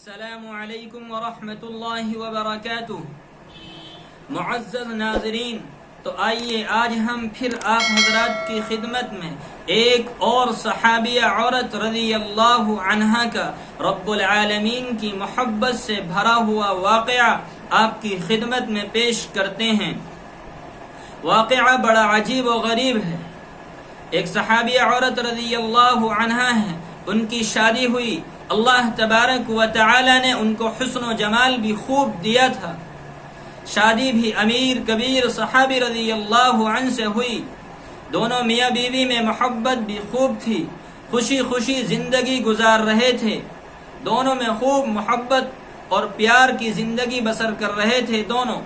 السلام علیکم ورحمۃ اللہ وبرکاتہ۔ معزز ناظرین، تو آئیے آج ہم پھر آپ حضرات کی خدمت میں ایک اور صحابیہ عورت رضی اللہ عنہا کا رب العالمین کی محبت سے بھرا ہوا واقعہ آپ کی خدمت میں پیش کرتے ہیں۔ واقعہ بڑا عجیب و غریب ہے۔ ایک صحابیہ عورت رضی اللہ عنہا ہے، ان کی شادی ہوئی، اللہ تبارک و تعالی نے ان کو حسن و جمال بھی خوب دیا تھا، شادی بھی امیر کبیر صحابی رضی اللہ عنہ سے ہوئی، دونوں میاں بیوی میں محبت بھی خوب تھی، خوشی خوشی زندگی گزار رہے تھے، دونوں میں خوب محبت اور پیار کی زندگی بسر کر رہے تھے۔ دونوں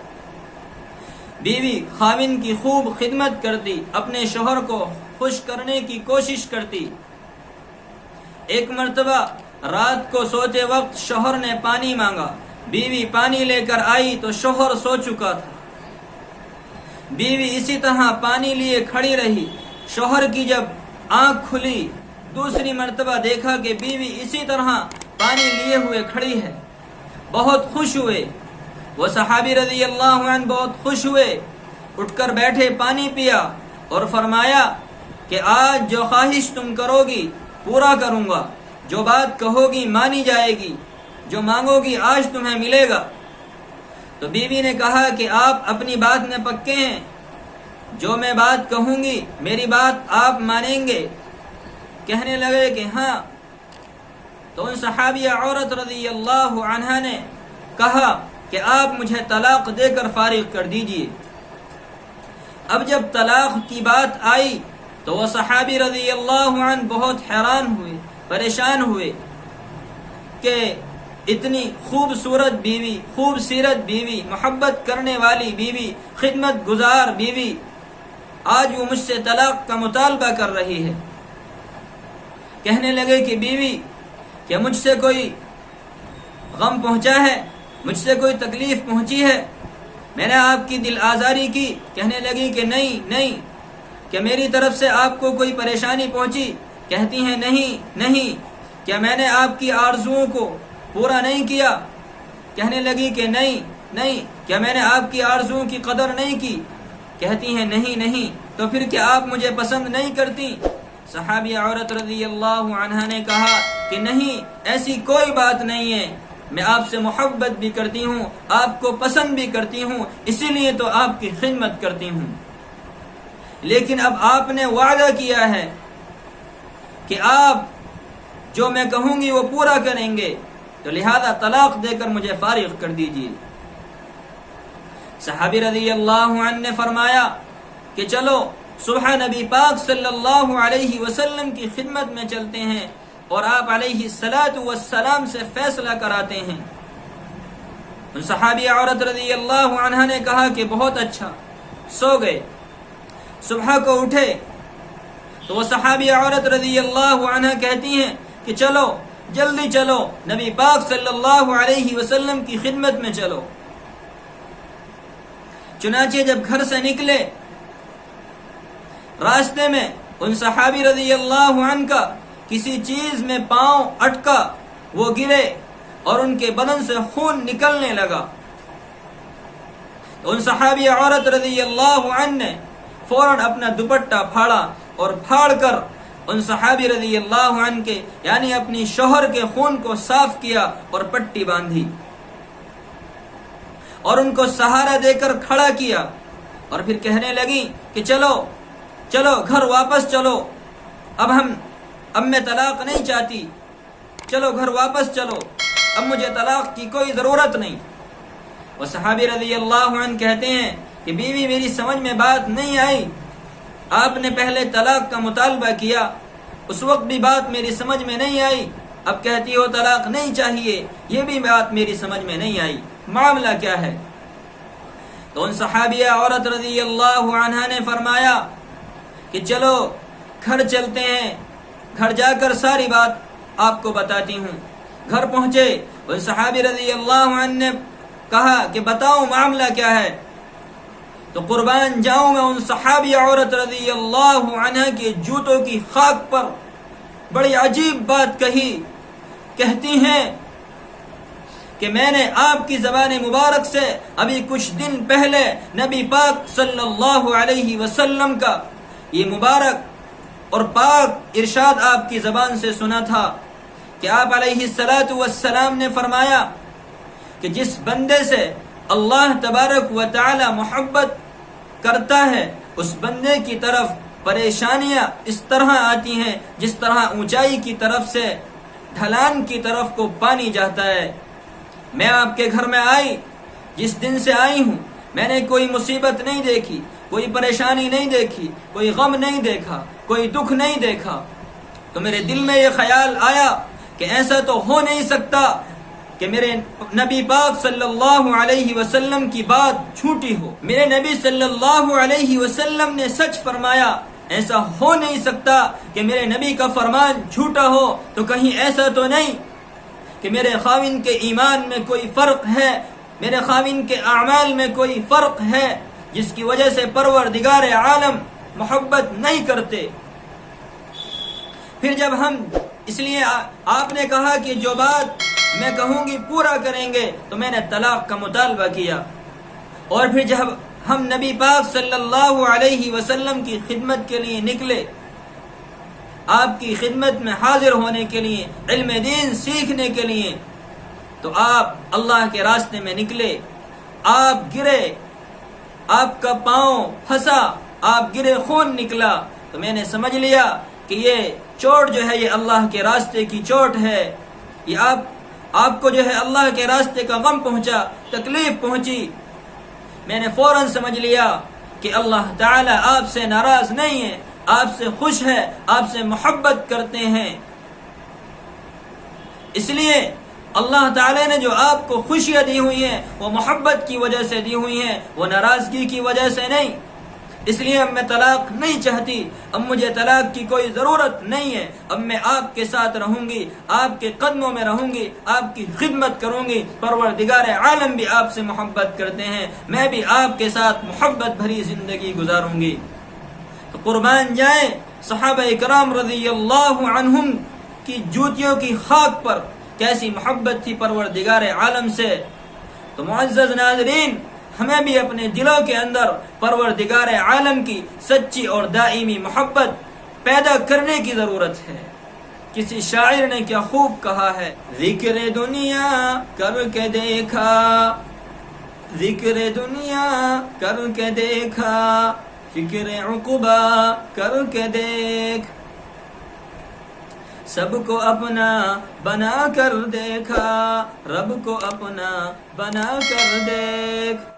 بیوی خاوند کی خوب خدمت کرتی، اپنے شوہر کو خوش کرنے کی کوشش کرتی۔ ایک مرتبہ رات کو سوتے وقت شوہر نے پانی مانگا، بیوی پانی لے کر آئی تو شوہر سو چکا تھا۔ بیوی اسی طرح پانی لیے کھڑی رہی، شوہر کی جب آنکھ کھلی، دوسری مرتبہ دیکھا کہ بیوی اسی طرح پانی لیے ہوئے کھڑی ہے، بہت خوش ہوئے۔ وہ صحابی رضی اللہ عنہ بہت خوش ہوئے، اٹھ کر بیٹھے، پانی پیا اور فرمایا کہ آج جو خواہش تم کرو گی پورا کروں گا، جو بات کہو گی مانی جائے گی، جو مانگو گی آج تمہیں ملے گا۔ تو بیوی نے کہا کہ آپ اپنی بات میں پکے ہیں، جو میں بات کہوں گی میری بات آپ مانیں گے؟ کہنے لگے کہ ہاں۔ تو ان صحابیہ عورت رضی اللہ عنہا نے کہا کہ آپ مجھے طلاق دے کر فارغ کر دیجئے۔ اب جب طلاق کی بات آئی تو وہ صحابی رضی اللہ عنہ بہت حیران ہوئے، پریشان ہوئے کہ اتنی خوبصورت بیوی، خوب سیرت بیوی، محبت کرنے والی بیوی، خدمت گزار بیوی، آج وہ مجھ سے طلاق کا مطالبہ کر رہی ہے۔ کہنے لگے کہ بیوی، کیا مجھ سے کوئی غم پہنچا ہے، مجھ سے کوئی تکلیف پہنچی ہے، میں نے آپ کی دل آزاری کی؟ کہنے لگی کہ نہیں۔ کیا میری طرف سے آپ کو کوئی پریشانی پہنچی؟ کہتی ہیں نہیں۔ کیا میں نے آپ کی آرزوؤں کو پورا نہیں کیا؟ کہنے لگی کہ نہیں۔ کیا میں نے آپ کی آرزوؤں کی قدر نہیں کی؟ کہتی ہیں نہیں۔ تو پھر کیا آپ مجھے پسند نہیں کرتی؟ صحابی عورت رضی اللہ عنہا نے کہا کہ نہیں، ایسی کوئی بات نہیں ہے، میں آپ سے محبت بھی کرتی ہوں، آپ کو پسند بھی کرتی ہوں، اسی لیے تو آپ کی خدمت کرتی ہوں، لیکن اب آپ نے وعدہ کیا ہے کہ آپ جو میں کہوں گی وہ پورا کریں گے، تو لہذا طلاق دے کر مجھے فارغ کر دیجیے۔ صحابی رضی اللہ عنہ نے فرمایا کہ چلو صبح نبی پاک صلی اللہ علیہ وسلم کی خدمت میں چلتے ہیں اور آپ علیہ الصلاۃ والسلام سے فیصلہ کراتے ہیں۔ صحابی عورت رضی اللہ عنہ نے کہا کہ بہت اچھا، سو گئے۔ صبح کو اٹھے تو وہ صحابی عورت رضی اللہ عنہ کہتی ہیں کہ چلو جلدی چلو، نبی پاک صلی اللہ علیہ وسلم کی خدمت میں چلو۔ چنانچہ جب گھر سے نکلے، راستے میں ان صحابی رضی اللہ عنہ کا کسی چیز میں پاؤں اٹکا، وہ گرے اور ان کے بدن سے خون نکلنے لگا۔ تو ان صحابی عورت رضی اللہ عنہ نے فوراً اپنا دوپٹہ پھاڑا اور پھاڑ کر ان صحابی رضی اللہ عنہ کے یعنی اپنی شوہر کے خون کو صاف کیا اور پٹی باندھی اور ان کو سہارا دے کر کھڑا کیا، اور پھر کہنے لگی کہ چلو گھر واپس چلو، اب میں طلاق نہیں چاہتی، چلو گھر واپس چلو، اب مجھے طلاق کی کوئی ضرورت نہیں۔ وہ صحابی رضی اللہ عنہ کہتے ہیں کہ بیوی میری سمجھ میں بات نہیں آئی، آپ نے پہلے طلاق کا مطالبہ کیا، اس وقت بھی بات میری سمجھ میں نہیں آئی، اب کہتی ہو طلاق نہیں چاہیے، یہ بھی بات میری سمجھ میں نہیں آئی، معاملہ کیا ہے؟ تو ان صحابیہ عورت رضی اللہ عنہا نے فرمایا کہ چلو گھر چلتے ہیں، گھر جا کر ساری بات آپ کو بتاتی ہوں۔ گھر پہنچے، ان صحابی رضی اللہ عنہ نے کہا کہ بتاؤ معاملہ کیا ہے؟ تو قربان جاؤں میں ان صحابی عورت رضی اللہ عنہ کے جوتوں کی خاک پر بڑی عجیب بات کہی، کہتی ہیں کہ میں نے آپ کی زبان مبارک سے ابھی کچھ دن پہلے نبی پاک صلی اللہ علیہ وسلم کا یہ مبارک اور پاک ارشاد آپ کی زبان سے سنا تھا کہ آپ علیہ السلام نے فرمایا کہ جس بندے سے اللہ تبارک و تعالی محبت کرتا ہے اس بندے کی طرف پریشانیاں اس طرح آتی ہیں جس طرح اونچائی کی طرف سے ڈھلان کی طرف کو پانی جاتا ہے۔ میں آپ کے گھر میں آئی، جس دن سے آئی ہوں میں نے کوئی مصیبت نہیں دیکھی، کوئی پریشانی نہیں دیکھی، کوئی غم نہیں دیکھا، کوئی دکھ نہیں دیکھا، تو میرے دل میں یہ خیال آیا کہ ایسا تو ہو نہیں سکتا کہ میرے نبی پاک صلی اللہ علیہ وسلم کی بات جھوٹی ہو، میرے نبی صلی اللہ علیہ وسلم نے سچ فرمایا، ایسا ہو نہیں سکتا کہ میرے نبی کا فرمان جھوٹا ہو، تو کہیں ایسا تو نہیں کہ میرے خاوند کے ایمان میں کوئی فرق ہے، میرے خاوند کے اعمال میں کوئی فرق ہے جس کی وجہ سے پروردگار عالم محبت نہیں کرتے۔ پھر جب ہم اس لیے آپ نے کہا کہ جو بات میں کہوں گی پورا کریں گے، تو میں نے طلاق کا مطالبہ کیا، اور پھر جب ہم نبی پاک صلی اللہ علیہ وسلم کی خدمت کے لیے نکلے، آپ کی خدمت میں حاضر ہونے کے لیے، علم دین سیکھنے کے لیے، تو آپ اللہ کے راستے میں نکلے، آپ گرے، آپ کا پاؤں پھنسا، آپ گرے، خون نکلا، تو میں نے سمجھ لیا کہ یہ چوٹ جو ہے یہ اللہ کے راستے کی چوٹ ہے، یہ آپ کو جو ہے اللہ کے راستے کا غم پہنچا، تکلیف پہنچی۔ میں نے فوراً سمجھ لیا کہ اللہ تعالیٰ آپ سے ناراض نہیں ہے، آپ سے خوش ہے، آپ سے محبت کرتے ہیں۔ اس لیے اللہ تعالیٰ نے جو آپ کو خوشیاں دی ہوئی ہیں وہ محبت کی وجہ سے دی ہوئی ہیں، وہ ناراضگی کی وجہ سے نہیں۔ اس لیے اب میں طلاق نہیں چاہتی، اب مجھے طلاق کی کوئی ضرورت نہیں ہے، اب میں آپ کے ساتھ رہوں گی، آپ کے قدموں میں رہوں گی، آپ کی خدمت کروں گی، پروردگار عالم بھی آپ سے محبت کرتے ہیں، میں بھی آپ کے ساتھ محبت بھری زندگی گزاروں گی۔ تو قربان جائیں صحابہ کرام رضی اللہ عنہم کی جوتیوں کی خاک پر کیسی محبت تھی پروردگار عالم سے۔ تو معزز ناظرین، ہمیں بھی اپنے دلوں کے اندر پروردگار عالم کی سچی اور دائمی محبت پیدا کرنے کی ضرورت ہے۔ کسی شاعر نے کیا خوب کہا ہے، ذکر دنیا کر کے دیکھا، ذکر دنیا کر کے دیکھا، فکر عقبہ کر کے دیکھ، سب کو اپنا بنا کر دیکھا، رب کو اپنا بنا کر دیکھ۔